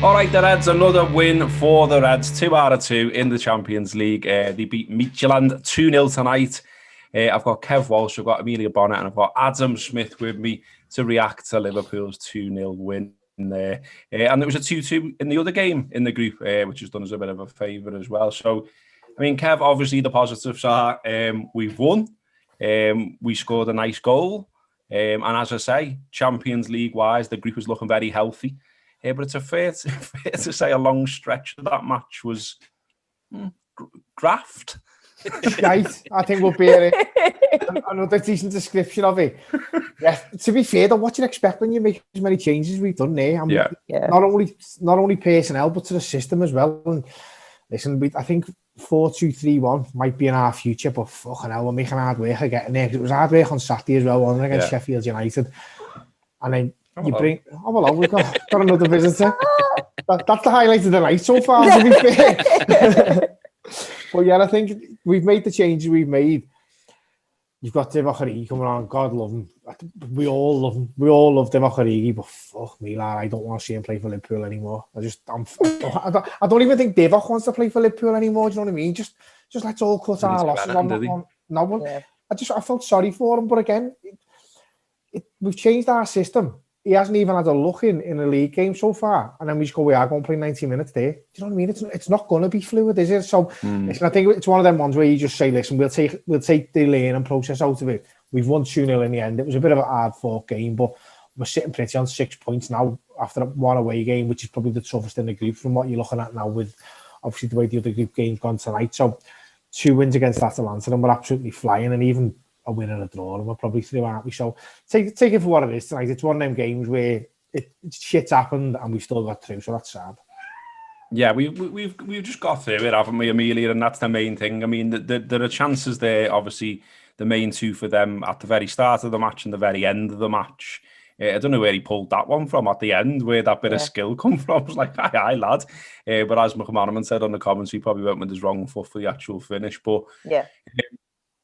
All right, the Reds, another win for the Reds. 2 out of 2 in the Champions League. They beat Midtjylland 2-0 tonight. I've got Kev Walsh, I've got Emilia, Bona, and I've got Adam Smith with me to react to Liverpool's 2-0 win there. And there was a 2-2 in the other game in the group, which has done us a bit of a favour as well. So, I mean, Kev, obviously the positives are we've won. We scored a nice goal. And as I say, Champions League-wise, the group is looking very healthy. But it's fair to say a long stretch of that match was graft. Right, I think we'll be another decent description of it. Yeah, to be fair, though, what do you expect when you make as many changes we've done there? And not only personnel, but to the system as well. And listen, I think 4-2-3-1 might be in our future, but fucking hell, we're making hard work of getting there. It was hard work on Saturday as well, wasn't it, against Sheffield United. And then we've got another visitor. That's the highlight of the night so far, to be fair. But yeah, I think we've made the changes we've made. You've got Divock Origi coming on. God love him. We all love him. We all love Divock Origi, but fuck me, lad, I don't want to see him play for Liverpool anymore. I don't even think Divock wants to play for Liverpool anymore. Do you know what I mean? Just let's all cut our losses on no one. Yeah. I felt sorry for him, but again, we've changed our system. He hasn't even had a look in a league game so far, and then we just go, we are going to play 90 minutes there. Do you know what I mean? It's not going to be fluid, is it? So listen, I think it's one of them ones where you just say, listen, we'll take the learning process out of it. We've won 2-0 in the end. It was a bit of a hard-fought game, but we're sitting pretty on 6 points now after one away game, which is probably the toughest in the group from what you're looking at now with obviously the way the other group game's gone tonight. So 2 wins against Atalanta, and we're absolutely flying, and even a win and a draw, and we're probably through, aren't we? So take it for what it is tonight. It's one of them games where shit's happened and we've still got through, so that's sad. Yeah, we've just got through it, haven't we, Emilia? And that's the main thing. I mean, there are chances there. Obviously, the main two for them at the very start of the match and the very end of the match. I don't know where he pulled that one from at the end, where that bit of skill come from. I was like, aye, lad. But as McManaman said on the comments, he probably went with his wrong foot for the actual finish. But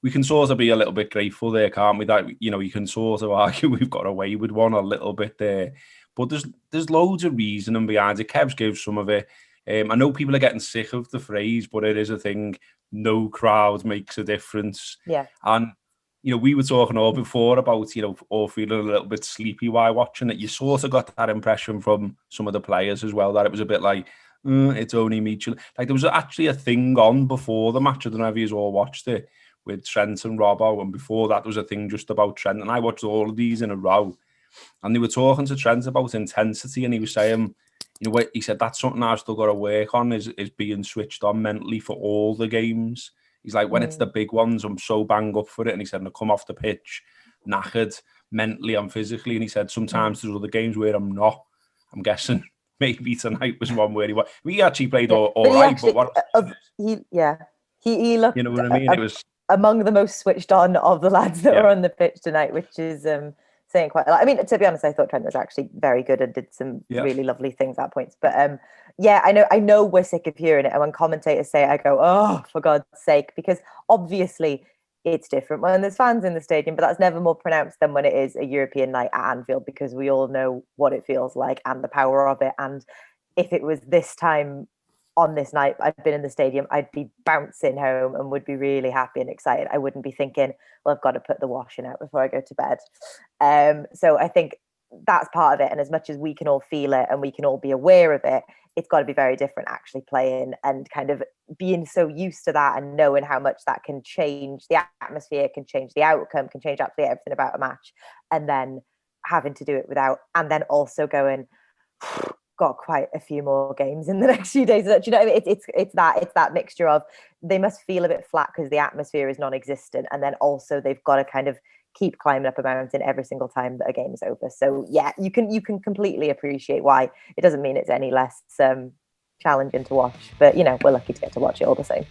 we can sort of be a little bit grateful there, can't we? That, you know, you can sort of argue we've got away with one a little bit there. But there's loads of reasoning behind it. Kev's gives some of it. I know people are getting sick of the phrase, but it is a thing. No crowd makes a difference. Yeah. And, you know, we were talking all before about, you know, all feeling a little bit sleepy while watching it. You sort of got that impression from some of the players as well, that it was a bit like, it's only Midtjylland. Like, there was actually a thing on before the match. I don't know if you all watched it, with Trent and Robbo, and before that there was a thing just about Trent, and I watched all of these in a row, and they were talking to Trent about intensity, and he was saying, you know, he said that's something I've still got to work on, is being switched on mentally for all the games. He's like, when it's the big ones, I'm so bang up for it, and he said, I come off the pitch knackered mentally and physically, and he said sometimes there's other games where I'm not. I'm guessing maybe tonight was one where he actually played all right, but what he looked, you know what I mean? It was among the most switched on of the lads that were on the pitch tonight, which is saying quite a lot. I mean, to be honest, I thought Trent was actually very good and did some really lovely things at points. But I know we're sick of hearing it. And when commentators say it, I go, oh, for God's sake, because obviously it's different when there's fans in the stadium, but that's never more pronounced than when it is a European night at Anfield, because we all know what it feels like and the power of it. And if it was this time on this night I'd been in the stadium, I'd be bouncing home and would be really happy and excited. I wouldn't be thinking, well, I've got to put the washing out before I go to bed. So I think that's part of it. And as much as we can all feel it and we can all be aware of it, it's got to be very different actually playing and kind of being so used to that and knowing how much that can change the atmosphere, can change the outcome, can change absolutely everything about a match, and then having to do it without, and then also going, got quite a few more games in the next few days. Do you know what I mean? It's that mixture of they must feel a bit flat because the atmosphere is non-existent, and then also they've got to kind of keep climbing up a mountain every single time that a game is over. So yeah, you can completely appreciate why. It doesn't mean it's any less challenging to watch, but you know, we're lucky to get to watch it all the same.